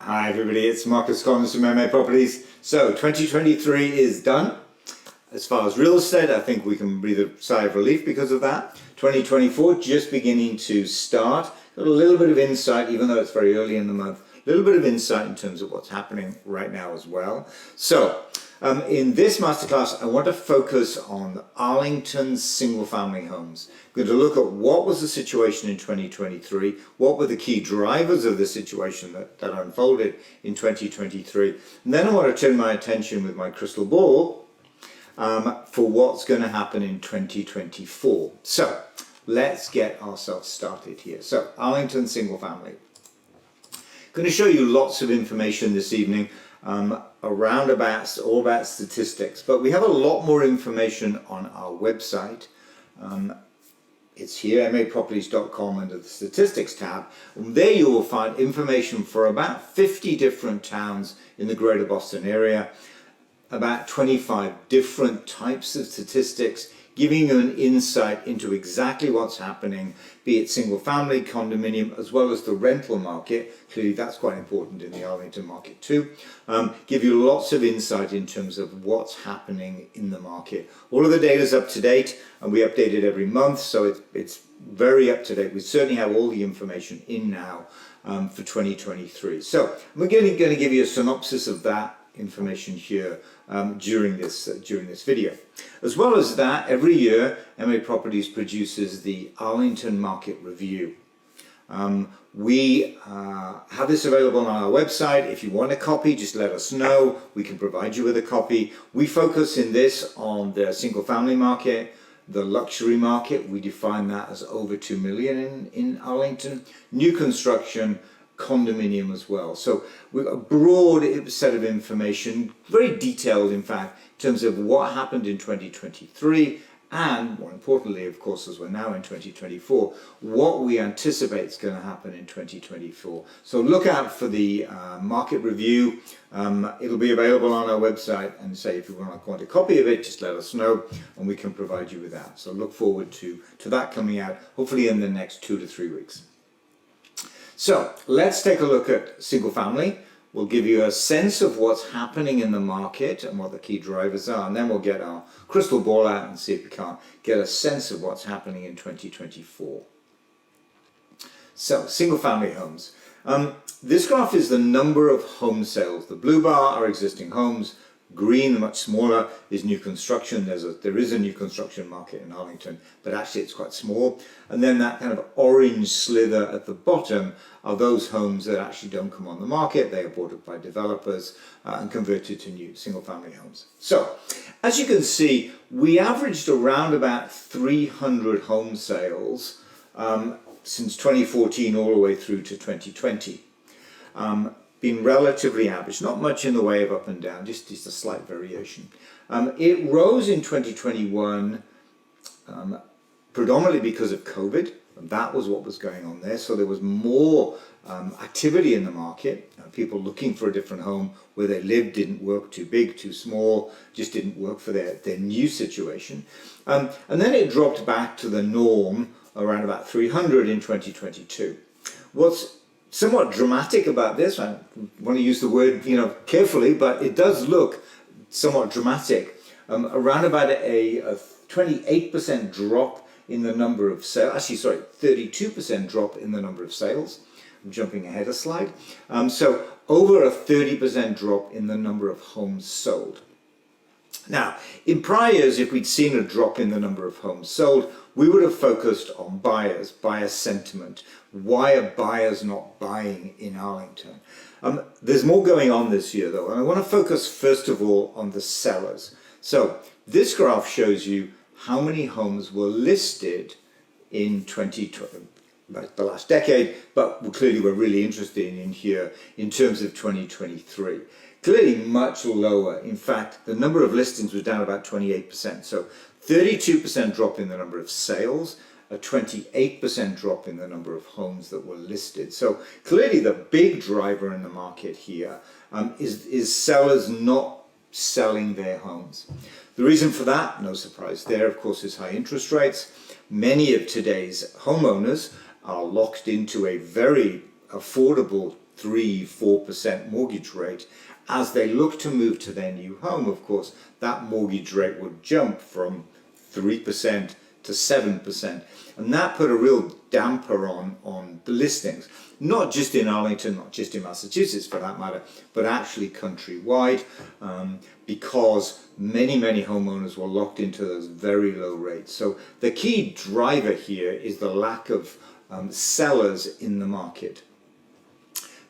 Hi everybody, it's Marcus Collins from MMA Properties. So 2023 is done. As far as real estate, I think we can breathe a sigh of relief because of that. 2024 just beginning to start. Got a little bit of insight, even though it's very early in the month, a little bit of insight in terms of what's happening right now as well. So in this masterclass, I want to focus on Arlington's single-family homes. I'm going to look at what was the situation in 2023, what were the key drivers of the situation that unfolded in 2023, and then I want to turn my attention with my crystal ball for what's going to happen in 2024. So let's get ourselves started here. So Arlington single-family. Going to show you lots of information this evening all about statistics, but we have a lot more information on our website. It's here, maproperties.com, under the statistics tab. And there you will find information for about 50 different towns in the greater Boston area, about 25 different types of statistics, giving you an insight into exactly what's happening, be it single family, condominium, as well as the rental market. Clearly that's quite important in the Arlington market too. Give you lots of insight in terms of what's happening in the market. All of the data is up to date and we update it every month, so it's very up to date. We certainly have all the information in now for 2023. So I'm going to give you a synopsis of that information here during this video. As well as that, every year MA Properties produces the Arlington Market Review. We have this available on our website. If you want a copy, just let us know. We can provide you with a copy. We focus in this on the single family market, the luxury market. We define that as over 2 million in Arlington. New construction, condominium as well. So we've got a broad set of information, very detailed in fact, in terms of what happened in 2023 and, more importantly, of course, as we're now in 2024, what we anticipate is going to happen in 2024. So look out for the market review. It'll be available on our website, and say if you want a copy of it, just let us know and we can provide you with that. So look forward to that coming out hopefully in the next 2 to 3 weeks. So let's take a look at single family. We'll give you a sense of what's happening in the market and what the key drivers are, and then we'll get our crystal ball out and see if we can't get a sense of what's happening in 2024. So single family homes. This graph is the number of home sales. The blue bar are existing homes. Green, much smaller, is new construction. There is a new construction market in Arlington, but actually it's quite small. And then that kind of orange slither at the bottom are those homes that actually don't come on the market. They are bought up by developers and converted to new single-family homes. So, as you can see, we averaged around about 300 home sales since 2014 all the way through to 2020. Been relatively average, not much in the way of up and down, just a slight variation. It rose in 2021 predominantly because of COVID. That was what was going on there. So there was more activity in the market. People looking for a different home where they lived didn't work, too big, too small, just didn't work for their new situation. And then it dropped back to the norm around about 300 in 2022. What's somewhat dramatic about this, I want to use the word carefully, but it does look somewhat dramatic. Around about a 28% drop in the number of sales, 32% drop in the number of sales. I'm jumping ahead a slide. So over a 30% drop in the number of homes sold. Now, in prior years, if we'd seen a drop in the number of homes sold, we would have focused on buyer sentiment. Why are buyers not buying in Arlington? There's more going on this year though, and I want to focus first of all on the sellers. So this graph shows you how many homes were listed in 2020, like the last decade, but clearly we're really interested in here in terms of 2023. Clearly much lower. In fact, the number of listings was down about 28%. So 32% drop in the number of sales, a 28% drop in the number of homes that were listed. So clearly the big driver in the market here is sellers not selling their homes. The reason for that, no surprise there, of course, is high interest rates. Many of today's homeowners are locked into a very affordable 3-4% mortgage rate. As they look to move to their new home, of course, that mortgage rate would jump from 3% to 7%. And that put a real damper on the listings, not just in Arlington, not just in Massachusetts for that matter, but actually countrywide, because many homeowners were locked into those very low rates. So the key driver here is the lack of sellers in the market.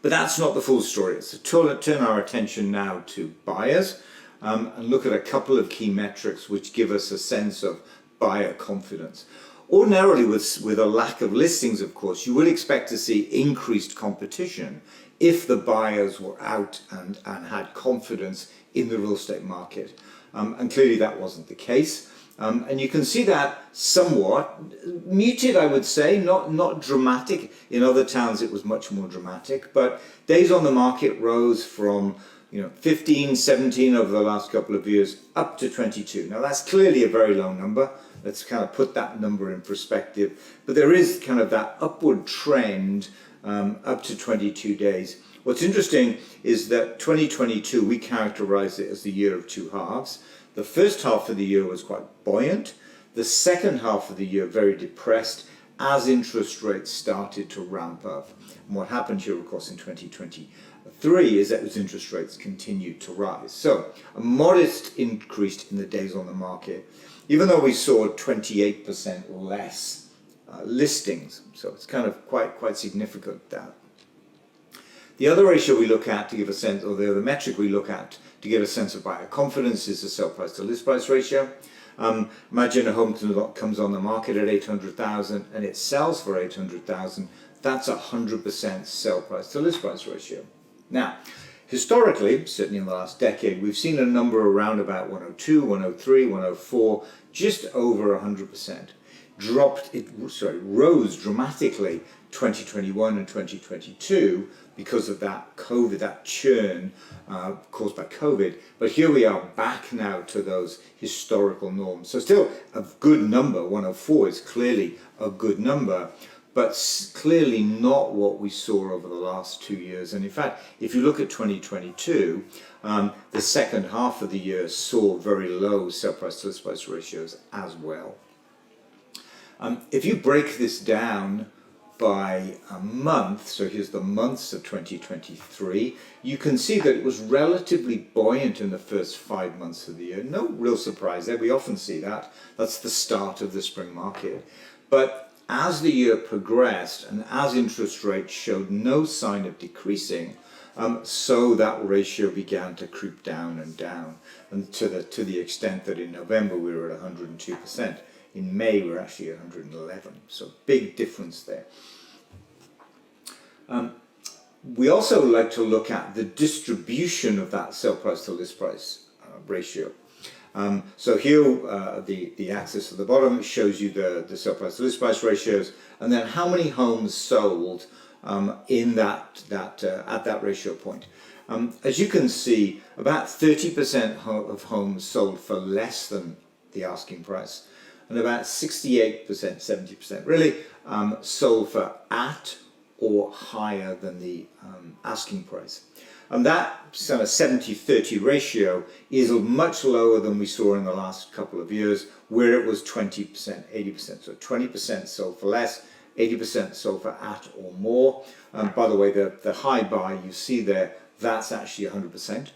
But that's not the full story. So turn our attention now to buyers and look at a couple of key metrics which give us a sense of buyer confidence. Ordinarily, with a lack of listings, of course, you would expect to see increased competition if the buyers were out and had confidence in the real estate market. And clearly that wasn't the case. And you can see that somewhat muted, I would say, not dramatic. In other towns it was much more dramatic, but days on the market rose from 15, 17 over the last couple of years up to 22. Now that's clearly a very low number. Let's kind of put that number in perspective. But there is kind of that upward trend up to 22 days. What's interesting is that 2022, we characterize it as the year of two halves. The first half of the year was quite buoyant. The second half of the year very depressed as interest rates started to ramp up. And what happened here, of course, in 2023 is that those interest rates continued to rise. So a modest increase in the days on the market, even though we saw 28% less listings. So it's kind of quite significant, that. The other ratio we look at to give a sense, or the other metric we look at to get a sense of buyer confidence, is the sell price to list price ratio. Imagine a home comes on the market at 800,000 and it sells for 800,000. That's 100% sell price to list price ratio. Now, historically, certainly in the last decade, we've seen a number around about 102, 103, 104, just over 100%. Rose dramatically 2021 and 2022 because of that COVID, that churn caused by COVID. But here we are back now to those historical norms. So still a good number. 104 is clearly a good number, but clearly not what we saw over the last 2 years. And in fact, if you look at 2022, the second half of the year saw very low sell price to list price ratios as well. If you break this down by a month, so here's the months of 2023, you can see that it was relatively buoyant in the first 5 months of the year. No real surprise there, we often see that. That's the start of the spring market. But as the year progressed and as interest rates showed no sign of decreasing, so that ratio began to creep down and down, and to the extent that in November we were at 102%. In May, we're actually at 111, so big difference there. We also like to look at the distribution of that sell price to list price ratio. So here, the axis at the bottom shows you the sell price to list price ratios, and then how many homes sold in at that ratio point. As you can see, about 30% of homes sold for less than the asking price, and about 68%, 70% really, sold for at or higher than the asking price. And that sort of 70-30 ratio is much lower than we saw in the last couple of years, where it was 20%, 80%. So 20% sold for less, 80% sold for at or more. By the way, the high bar you see there, that's actually 100%.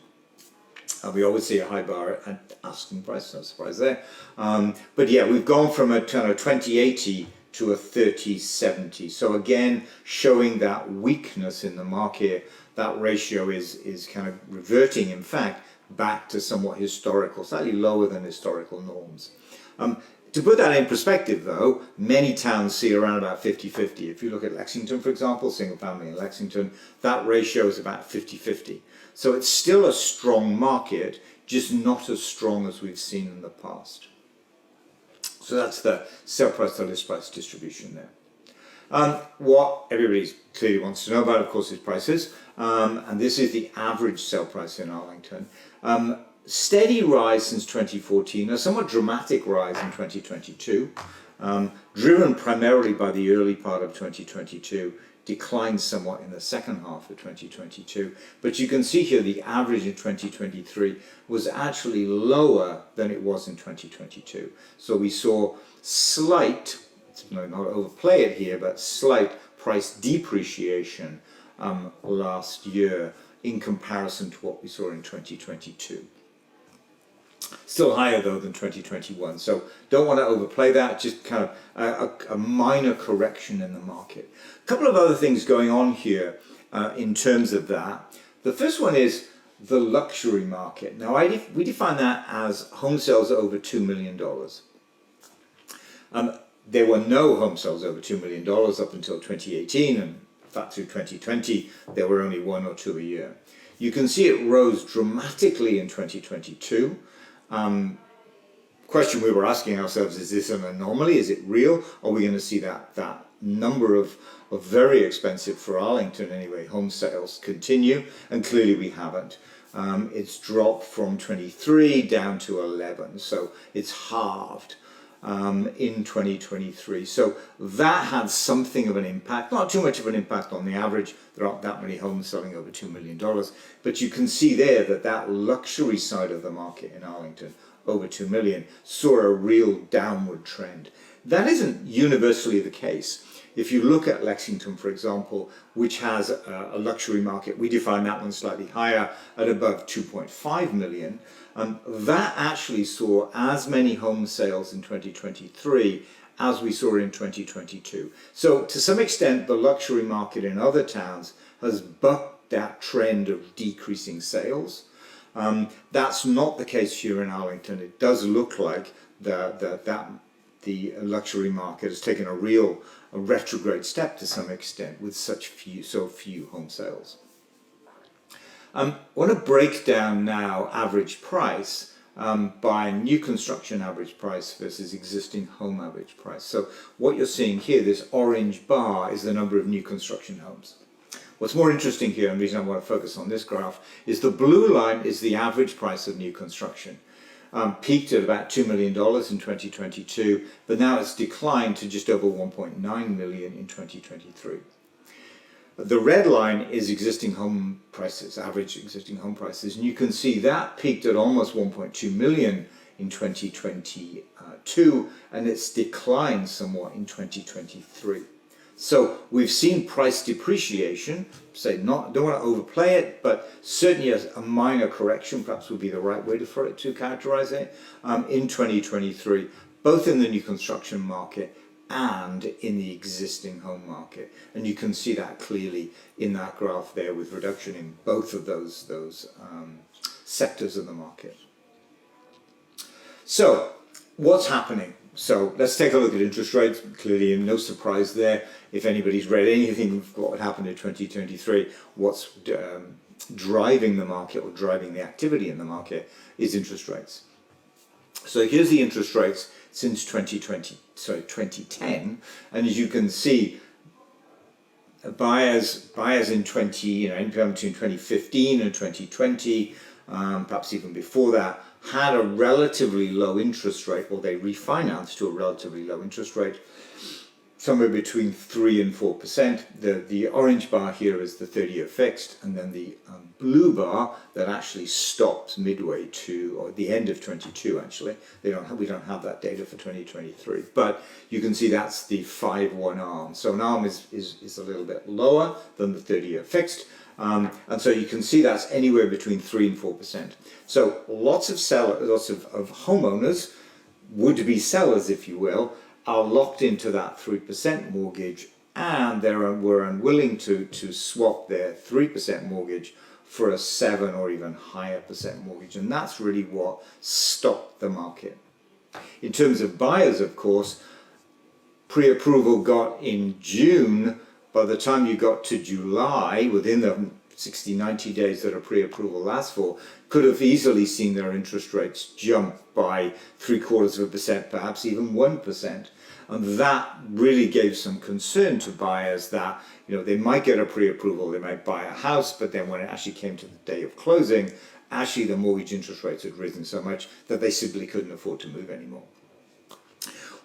We always see a high bar at asking price, no surprise there. But yeah, we've gone from a kind of 20-80 to a 30-70. So again, showing that weakness in the market. That ratio is kind of reverting, in fact, back to somewhat historical, slightly lower than historical norms. To put that in perspective, though, many towns see around about 50-50. If you look at Lexington, for example, single family in Lexington, that ratio is about 50-50. So it's still a strong market, just not as strong as we've seen in the past. So that's the sell price to list price distribution there. What everybody clearly wants to know about, of course, is prices. And this is the average sell price in Arlington. Steady rise since 2014, a somewhat dramatic rise in 2022, driven primarily by the early part of 2022, declined somewhat in the second half of 2022. But you can see here the average in 2023 was actually lower than it was in 2022. So we saw slight, not overplay it here, but slight price depreciation last year in comparison to what we saw in 2022. Still higher though than 2021, so don't want to overplay that, just kind of a minor correction in the market. A couple of other things going on here in terms of that. The first one is the luxury market. Now we define that as home sales over $2 million. There were no home sales over $2 million up until 2018, and in fact through 2020 there were only one or two a year. You can see it rose dramatically in 2022. Question we were asking ourselves, is this an anomaly? Is it real? Are we going to see that number of very expensive, for Arlington anyway, home sales continue? And clearly we haven't. It's dropped from 23 down to 11, so it's halved in 2023. So that had something of an impact, not too much of an impact on the average. There aren't that many homes selling over $2 million, but you can see there that luxury side of the market in Arlington, over 2 million, saw a real downward trend. That isn't universally the case. If you look at Lexington, for example, which has a luxury market, we define that one slightly higher at above 2.5 million. That actually saw as many home sales in 2023 as we saw in 2022. So to some extent, the luxury market in other towns has bucked that trend of decreasing sales. That's not the case here in Arlington. It does look like the luxury market has taken a retrograde step to some extent with so few home sales. I want to break down now average price by new construction average price versus existing home average price. So what you're seeing here, this orange bar, is the number of new construction homes. What's more interesting here, and the reason I want to focus on this graph, is the blue line is the average price of new construction. Peaked at about $2 million in 2022, but now it's declined to just over 1.9 million in 2023. The red line is existing home prices, average existing home prices, and you can see that peaked at almost 1.2 million in 2022, and it's declined somewhat in 2023. So we've seen price depreciation, don't want to overplay it, but certainly a minor correction perhaps would be the right way to characterize it, in 2023, both in the new construction market and in the existing home market. And you can see that clearly in that graph there with reduction in both of those sectors of the market. So what's happening? So let's take a look at interest rates. Clearly, no surprise there. If anybody's read anything of what happened in 2023, what's driving the market or driving the activity in the market is interest rates. So here's the interest rates since 2010, and as you can see, buyers in between 2015 and 2020, perhaps even before that, had a relatively low interest rate, or they refinanced to a relatively low interest rate, somewhere between 3 and 4%. The orange bar here is the 30-year fixed, and then the blue bar that actually stops midway to, or the end of 22 actually. We don't have that data for 2023, but you can see that's the 5-1 arm. So an arm is a little bit lower than the 30-year fixed. And so you can see that's anywhere between 3 and 4%. So lots of homeowners, would-be sellers if you will, are locked into that 3% mortgage, and were unwilling to swap their 3% mortgage for a 7 or even higher percent mortgage. And that's really what stopped the market. In terms of buyers, of course, pre-approval got in June. By the time you got to July, within the 60, 90 days that a pre-approval lasts for, could have easily seen their interest rates jump by 0.75%, perhaps even 1%. And that really gave some concern to buyers that, they might get a pre-approval, they might buy a house, but then when it actually came to the day of closing, actually the mortgage interest rates had risen so much that they simply couldn't afford to move anymore.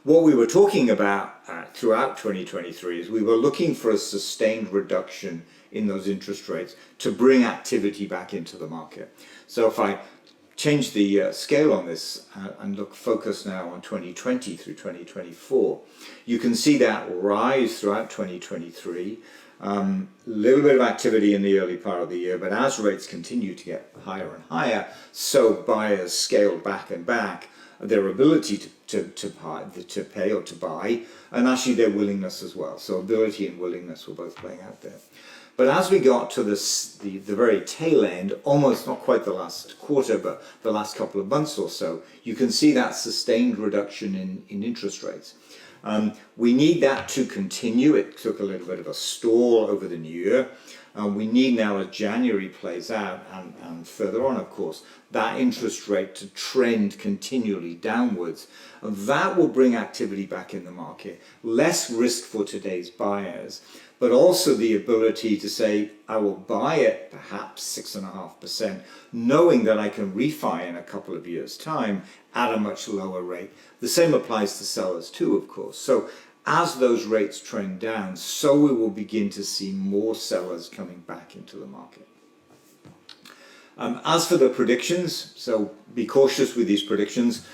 what we were talking about throughout 2023 is we were looking for a sustained reduction in those interest rates to bring activity back into the market. So if I change the scale on this and focus now on 2020 through 2024, you can see that rise throughout 2023. Little bit of activity in the early part of the year, but as rates continue to get higher and higher, so buyers scaled back and back their ability to pay or to buy, and actually their willingness as well. So ability and willingness were both playing out there. But as we got to the very tail end, almost not quite the last quarter, but the last couple of months or so, you can see that sustained reduction in interest rates. We need that to continue. It took a little bit of a stall over the new year. We need now, as January plays out, and further on, of course, that interest rate to trend continually downwards. And that will bring activity back in the market, less risk for today's buyers, but also the ability to say, I will buy it perhaps 6.5%, knowing that I can refi in a couple of years' time at a much lower rate. The same applies to sellers too, of course. So as those rates trend down, so we will begin to see more sellers coming back into the market. As for the predictions, so be cautious with these predictions.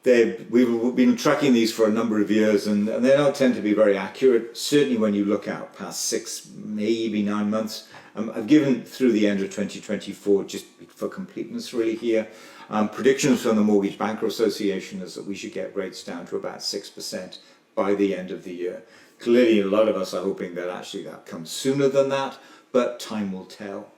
We've been tracking these for a number of years, and they don't tend to be very accurate, certainly when you look out past 6, maybe 9 months. I've given through the end of 2024, just for completeness really here, predictions from the Mortgage Banker Association is that we should get rates down to about 6% by the end of the year. Clearly, a lot of us are hoping that actually that comes sooner than that, but time will tell.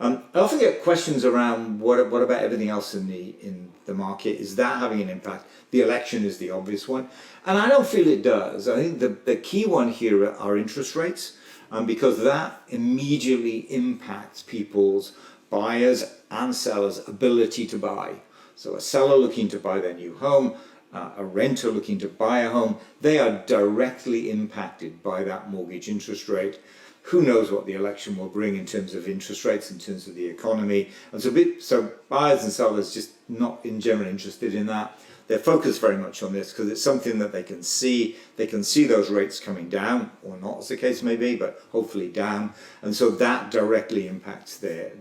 I often get questions around what about everything else in the market? Is that having an impact? The election is the obvious one, and I don't feel it does. I think the key one here are interest rates, because that immediately impacts people's buyers and sellers' ability to buy. So a seller looking to buy their new home, a renter looking to buy a home, they are directly impacted by that mortgage interest rate. Who knows what the election will bring in terms of interest rates, in terms of the economy. And so buyers and sellers just not in general interested in that. They're focused very much on this because it's something that they can see. They can see those rates coming down, or not as the case may be, but hopefully down. And so that directly impacts their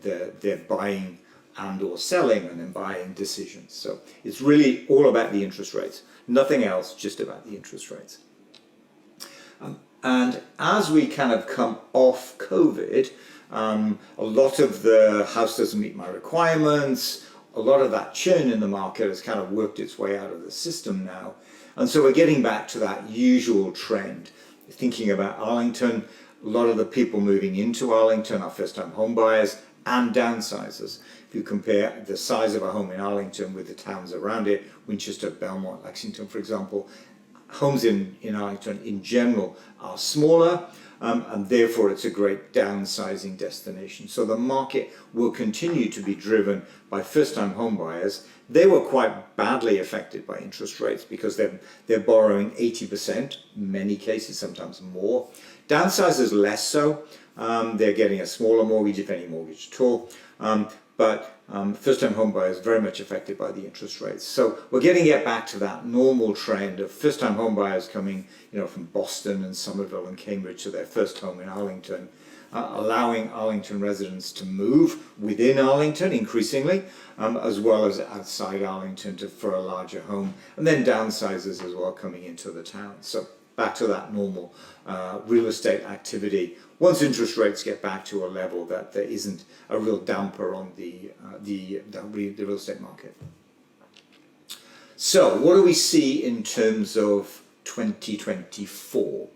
buying and or selling and then buying decisions. So it's really all about the interest rates. Nothing else, just about the interest rates. And as we kind of come off COVID, a lot of the house doesn't meet my requirements, a lot of that churn in the market has kind of worked its way out of the system now. And so we're getting back to that usual trend. Thinking about Arlington, a lot of the people moving into Arlington are first-time home buyers and downsizers. If you compare the size of a home in Arlington with the towns around it, Winchester, Belmont, Lexington, for example, homes in Arlington in general are smaller, and therefore it's a great downsizing destination. So the market will continue to be driven by first-time home buyers. They were quite badly affected by interest rates because they're borrowing 80%, in many cases, sometimes more. Downsizers less so. They're getting a smaller mortgage, if any mortgage at all. But first-time home buyers very much affected by the interest rates. So we're getting back to that normal trend of first-time home buyers coming, from Boston and Somerville and Cambridge to their first home in Arlington, allowing Arlington residents to move within Arlington increasingly, as well as outside Arlington for a larger home, and then downsizers as well coming into the town. So back to that normal real estate activity once interest rates get back to a level that there isn't a real damper on the real estate market. So what do we see in terms of 2024?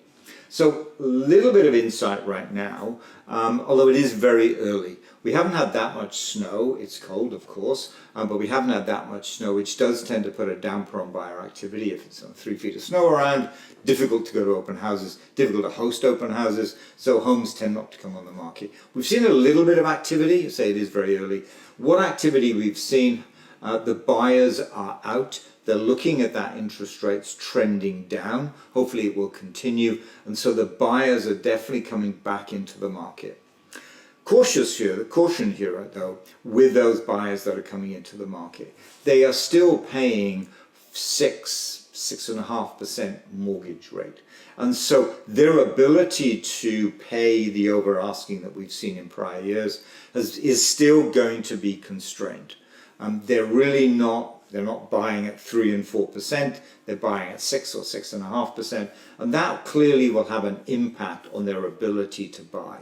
So a little bit of insight right now, although it is very early. We haven't had that much snow. It's cold, of course, but we haven't had that much snow, which does tend to put a damper on buyer activity. If it's 3 feet of snow around, difficult to go to open houses, difficult to host open houses, so homes tend not to come on the market. We've seen a little bit of activity. I say it is very early. What activity we've seen, the buyers are out. They're looking at that interest rates trending down. Hopefully it will continue. And so the buyers are definitely coming back into the market. Caution here though, with those buyers that are coming into the market. They are still paying 6, 6.5% mortgage rate. And so their ability to pay the over asking that we've seen in prior years is still going to be constrained. They're not buying at 3 and 4%, they're buying at 6 or 6.5%, and that clearly will have an impact on their ability to buy.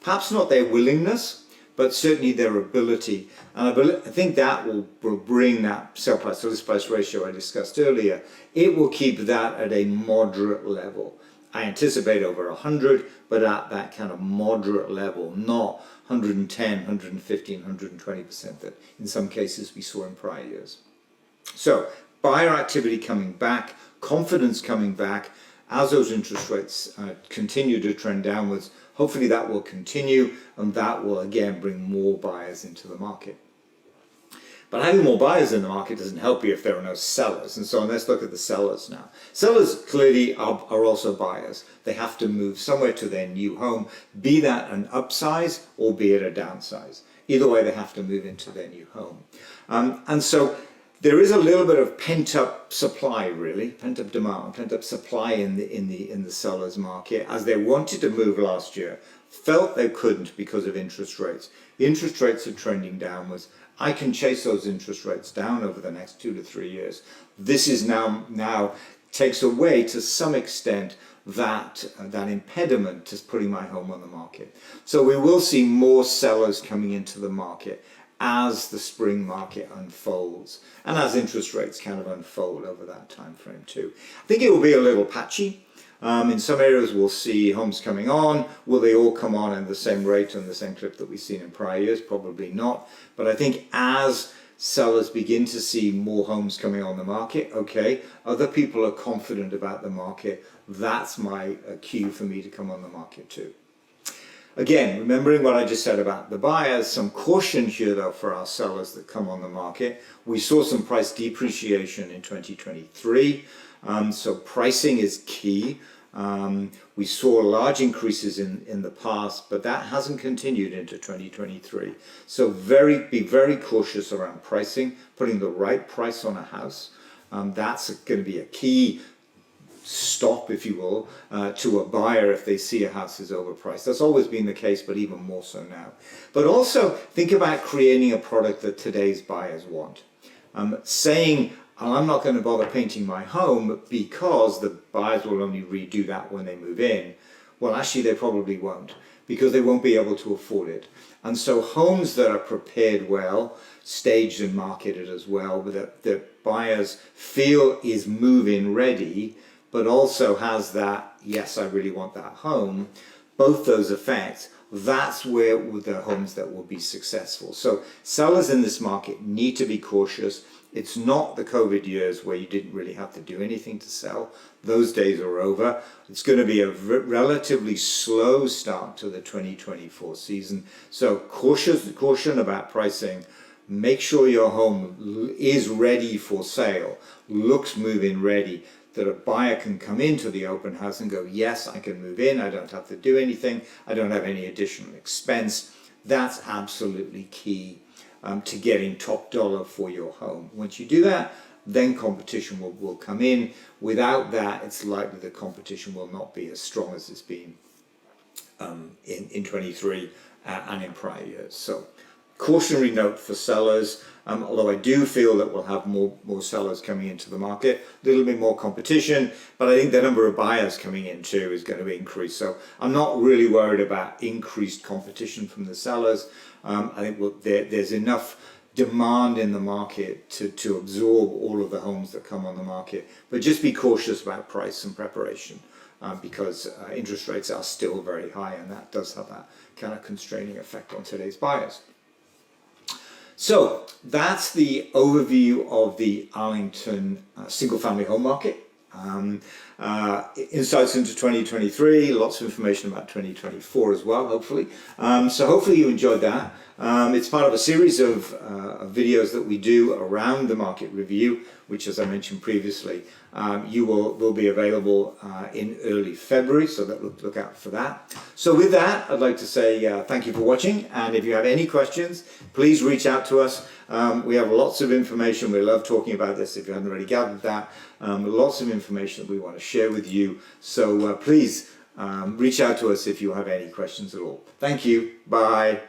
Perhaps not their willingness, but certainly their ability. And I think that will bring that sale price to list price ratio I discussed earlier. It will keep that at a moderate level. I anticipate over 100, but at that kind of moderate level, not 110, 115, 120% that in some cases we saw in prior years. So buyer activity coming back, confidence coming back as those interest rates continue to trend downwards. Hopefully that will continue, and that will again bring more buyers into the market. But having more buyers in the market doesn't help you if there are no sellers. And so let's look at the sellers now. Sellers clearly are also buyers. They have to move somewhere to their new home, be that an upsize or be it a downsize. Either way, they have to move into their new home. And so there is a little bit of pent-up supply, really, pent-up demand, pent-up supply in the sellers market, as they wanted to move last year, felt they couldn't because of interest rates. The interest rates are trending downwards. I can chase those interest rates down over the next 2 to 3 years. This is now takes away to some extent that impediment to putting my home on the market. So we will see more sellers coming into the market as the spring market unfolds and as interest rates kind of unfold over that time frame too. I think it will be a little patchy. In some areas we'll see homes coming on. Will they all come on at the same rate and the same clip that we've seen in prior years? Probably not. But I think as sellers begin to see more homes coming on the market, okay, other people are confident about the market. That's my cue for me to come on the market too. Again, remembering what I just said about the buyers, some caution here though for our sellers that come on the market. We saw some price depreciation in 2023, so pricing is key. We saw large increases in the past, but that hasn't continued into 2023. So be very cautious around pricing, putting the right price on a house. That's going to be a key stop, if you will, to a buyer if they see a house is overpriced. That's always been the case, but even more so now. But also think about creating a product that today's buyers want. Saying, I'm not going to bother painting my home because the buyers will only redo that when they move in. Well, actually they probably won't, because they won't be able to afford it. And so homes that are prepared well, staged and marketed as well, but that buyers feel is move-in ready, but also has that, yes, I really want that home, both those effects, that's where the homes that will be successful. So sellers in this market need to be cautious. It's not the COVID years where you didn't really have to do anything to sell. Those days are over. It's going to be a relatively slow start to the 2024 season. So caution about pricing. Make sure your home is ready for sale, looks move-in ready, that a buyer can come into the open house and go, yes, I can move in, I don't have to do anything, I don't have any additional expense. That's absolutely key to getting top dollar for your home. Once you do that, then competition will come in. Without that, it's likely the competition will not be as strong as it's been in 23 and in prior years. So cautionary note for sellers, although I do feel that we'll have more sellers coming into the market, a little bit more competition, but I think the number of buyers coming in too is going to increase. So I'm not really worried about increased competition from the sellers. I think there's enough demand in the market to absorb all of the homes that come on the market, but just be cautious about price and preparation because interest rates are still very high, and that does have that kind of constraining effect on today's buyers. So that's the overview of the Arlington single-family home market. insights into 2023, lots of information about 2024 as well, hopefully. So hopefully you enjoyed that. It's part of a series of videos that we do around the market review, which, as I mentioned previously, will be available in early February, so look out for that. So with that, I'd like to say thank you for watching, and if you have any questions, please reach out to us. We have lots of information. We love talking about this, if you haven't already gathered that. Lots of information that we want to share with you, so please reach out to us if you have any questions at all. Thank you. Bye.